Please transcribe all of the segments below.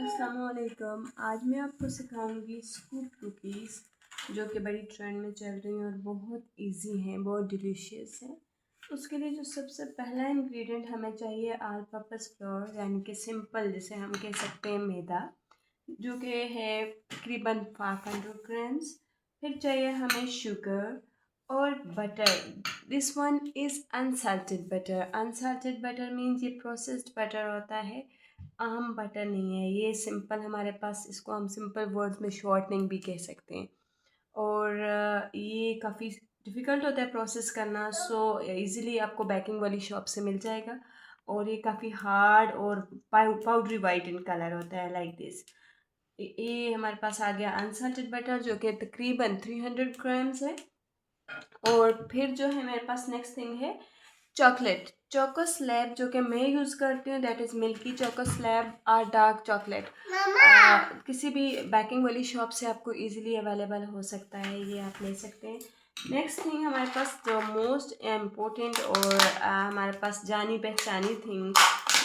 अस्सलामुअलैकुम। आज मैं आपको सिखाऊंगी स्कूप कुकीज़ जो कि बड़ी ट्रेंड में चल रही हैं और बहुत इजी हैं, बहुत डिलीशियस हैं। उसके लिए जो सबसे पहला इंग्रेडिएंट हमें चाहिए ऑल पर्पस फ्लोर, यानी कि सिंपल जिसे हम कह सकते हैं मैदा, जो कि है तकरीबन 500 ग्राम्स। फिर चाहिए हमें शुगर और butter. This one is unsalted butter. Unsalted butter means ये प्रोसेस्ड बटर होता है, आम बटर नहीं है ये। सिंपल हमारे पास, इसको हम सिंपल वर्ड्स में शॉर्टनिंग भी कह सकते हैं। और ये काफ़ी डिफ़िकल्ट होता है प्रोसेस करना, सो इजीली आपको बेकिंग वाली शॉप से मिल जाएगा। और ये काफ़ी हार्ड और पाउडरी वाइट इन कलर होता है, लाइक दिस। ये हमारे पास आ गया अनसाल्टेड बटर जो कि तकरीबन 300 ग्राम्स है। और फिर जो है मेरे पास नेक्स्ट थिंग है चॉकलेट, चोको स्लैब, जो कि मैं यूज़ करती हूँ, that is milky choco slab और डार्क चॉकलेट। किसी भी बेकिंग वाली शॉप से आपको इजीली अवेलेबल हो सकता है, ये आप ले सकते हैं। नेक्स्ट थिंग हमारे पास जो मोस्ट इम्पोर्टेंट और हमारे पास जानी पहचानी थिंग,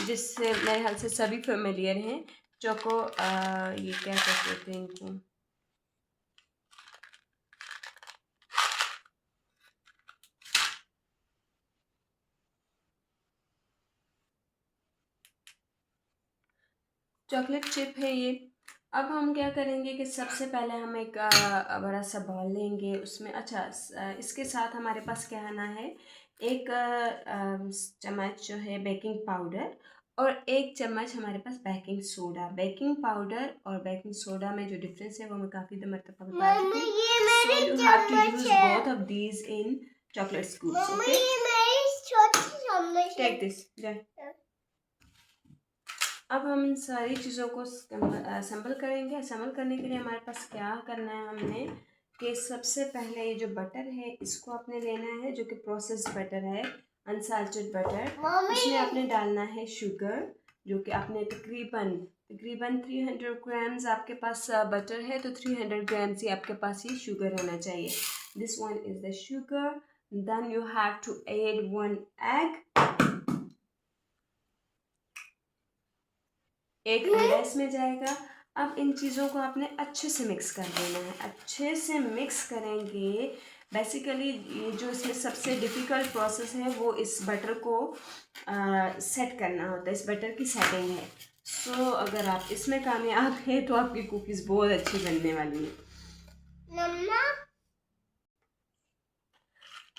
जिससे मेरे ख्याल से सभी फेमिलियर हैं, चोको ये क्या कहते हैं इनको, चॉकलेट चिप है ये। अब हम क्या करेंगे कि सबसे पहले हम एक बड़ा सा बॉल लेंगे, उसमें इसके साथ हमारे पास क्या आना है, एक चम्मच जो है बेकिंग पाउडर और एक चम्मच हमारे पास बेकिंग सोडा। बेकिंग पाउडर और बेकिंग सोडा में जो डिफरेंस है वो मैं काफ़ी मरतबा बता चुकी हूँ। So you have to use both of these in chocolate scoops. Okay, take this. अब हम इन सारी चीज़ों को असेंबल करेंगे। असेंबल करने के लिए हमारे पास क्या करना है, हमने कि सबसे पहले ये जो बटर है इसको आपने लेना है, जो कि प्रोसेस्ड बटर है, अनसाल्टेड बटर। इसमें आपने डालना है शुगर, जो कि आपने तकरीबन 300 ग्राम्स आपके पास बटर है तो 300 ग्राम्स ही आपके पास ये शुगर होना चाहिए। This one is the sugar. Then you have to add 1 egg, एक अंडा इसमें जाएगा। अब इन चीज़ों को आपने अच्छे से मिक्स कर देना है। अच्छे से मिक्स करेंगे। बेसिकली ये जो इसमें सबसे डिफ़िकल्ट प्रोसेस है वो इस बटर को सेट करना होता है, इस बटर की सेटिंग है। सो अगर आप इसमें कामयाब हैं तो आपकी कुकीज़ बहुत अच्छी बनने वाली है।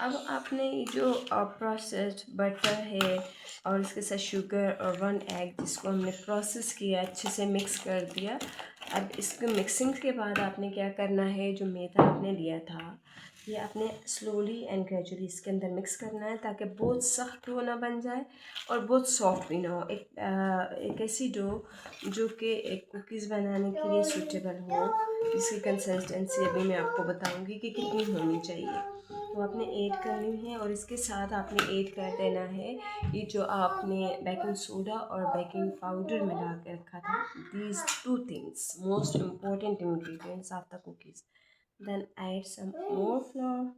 अब आपने ये जो प्रोसेस्ड बटर है और इसके साथ शुगर और 1 एग जिसको हमने प्रोसेस किया, अच्छे से मिक्स कर दिया। अब इसके मिक्सिंग के बाद आपने क्या करना है, जो मैदा आपने लिया था ये आपने स्लोली एंड ग्रेजुअली इसके अंदर मिक्स करना है, ताकि बहुत सख्त डो ना बन जाए और बहुत सॉफ्ट भी ना हो। एक ऐसी डो जो कि एक कुकीज़ बनाने के लिए सूटेबल हो, जिसकी कंसिस्टेंसी अभी मैं आपको बताऊंगी कि कितनी होनी चाहिए। तो आपने ऐड करनी है और इसके साथ आपने ऐड कर देना है ये जो आपने बेकिंग सोडा और बेकिंग पाउडर मिला के रखा था। These 2 things most important ingredients of the cookies. Then add some more flour.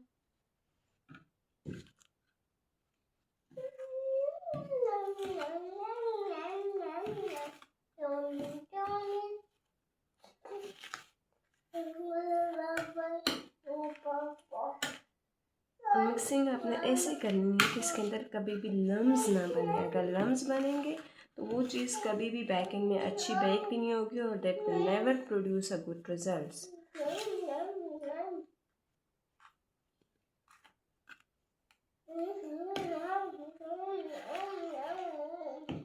Mixing आपने ऐसे करनी है कि इसके अंदर कभी भी लम्स ना बने। अगर लम्स बनेंगे तो वो चीज़ कभी भी बेकिंग में अच्छी बेक भी नहीं होगी और that will never produce a good results.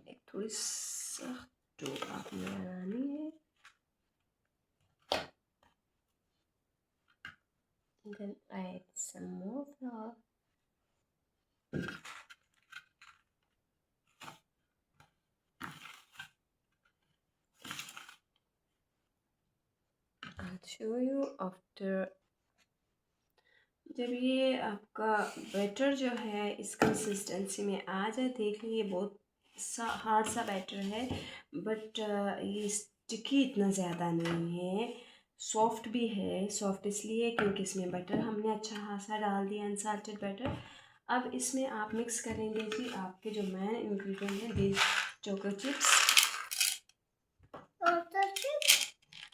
एक थोड़ी सख्त डो आपने बनानी है। Then add some more flour. I'll show you after। जब ये आपका बैटर जो है इस कंसिस्टेंसी में आ जाए, देख लीजिए बहुत हार्ड सा बैटर है, बट ये स्टिकी इतना ज़्यादा नहीं है, सॉफ्ट भी है। सॉफ्ट इसलिए क्योंकि इसमें बटर हमने अच्छा खासा डाल दिया, अनसाल्टेड बटर। अब इसमें आप मिक्स करेंगे जी आपके जो मेन इंग्रेडिएंट है, these choco chips.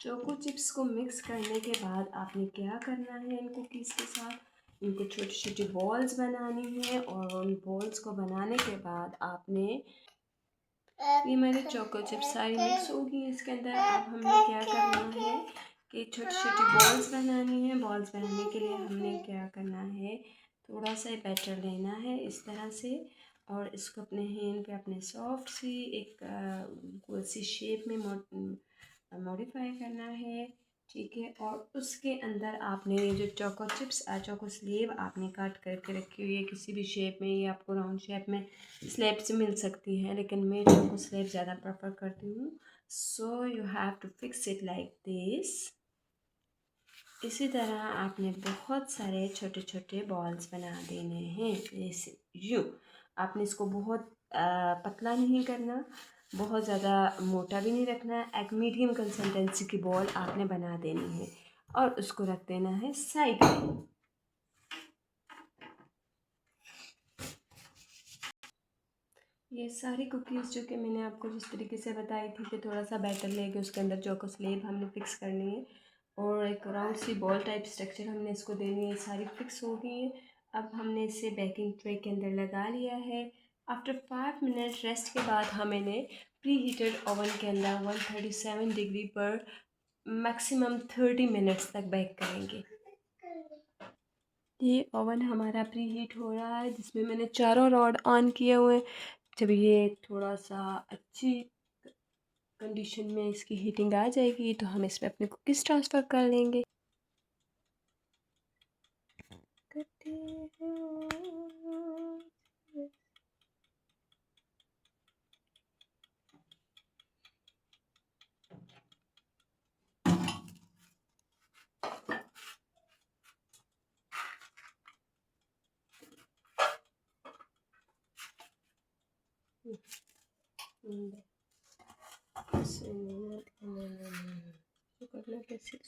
Choco chips को मिक्स करने के बाद आपने क्या करना है, इन कुकीज़ के साथ इनको छोटी छोटी बॉल्स बनानी है। और उन बॉल्स को बनाने के बाद आपने, ये मेरे चोको चिप्स सारी मिक्स होगी इसके अंदर। अब हमने क्या करना है कि छोटी छोटी बॉल्स बनानी है। बॉल्स बनाने के लिए हमने क्या करना है, थोड़ा सा बैटर लेना है इस तरह से, और इसको अपने हैंड पे अपने सॉफ्ट सी एक गोल सी शेप में मॉडिफाई करना है, ठीक है। और उसके अंदर आपने जो चोको चिप्स चोको स्लेब आपने काट करके रखी हुई है किसी भी शेप में, ये आपको राउंड शेप में स्लेब से मिल सकती है, लेकिन मैं चोको स्लेब ज़्यादा प्रेफर करती हूँ। So you have to fix it like this. इसी तरह आपने बहुत सारे छोटे छोटे बॉल्स बना देने हैं, जैसे यूँ। आपने इसको बहुत पतला नहीं करना, बहुत ज़्यादा मोटा भी नहीं रखना। एक मीडियम कंसिस्टेंसी की बॉल आपने बना देनी है और उसको रख देना है साइड में। ये सारी कुकीज़ जो कि मैंने आपको जिस तरीके से बताई थी कि थोड़ा सा बैटर लेके उसके अंदर चोको स्लेब हमने फिक्स करनी है और एक राउंड सी बॉल टाइप स्ट्रक्चर हमने इसको देनी है, सारी फिक्स हो गई है। अब हमने इसे बेकिंग ट्रे के अंदर लगा लिया है। आफ्टर 5 मिनट रेस्ट के बाद हम इन्हें प्री हीटेड ओवन के अंदर 137 डिग्री पर मैक्सिमम 30 मिनट्स तक बेक करेंगे। ये ओवन हमारा प्री हीट हो रहा है, जिसमें मैंने चारों रॉड ऑन किए हुए हैं। जब ये थोड़ा सा अच्छी कंडीशन में इसकी हीटिंग आ जाएगी तो हम इसमें अपने कुकीज़ ट्रांसफ़र कर लेंगे। करना कैसे,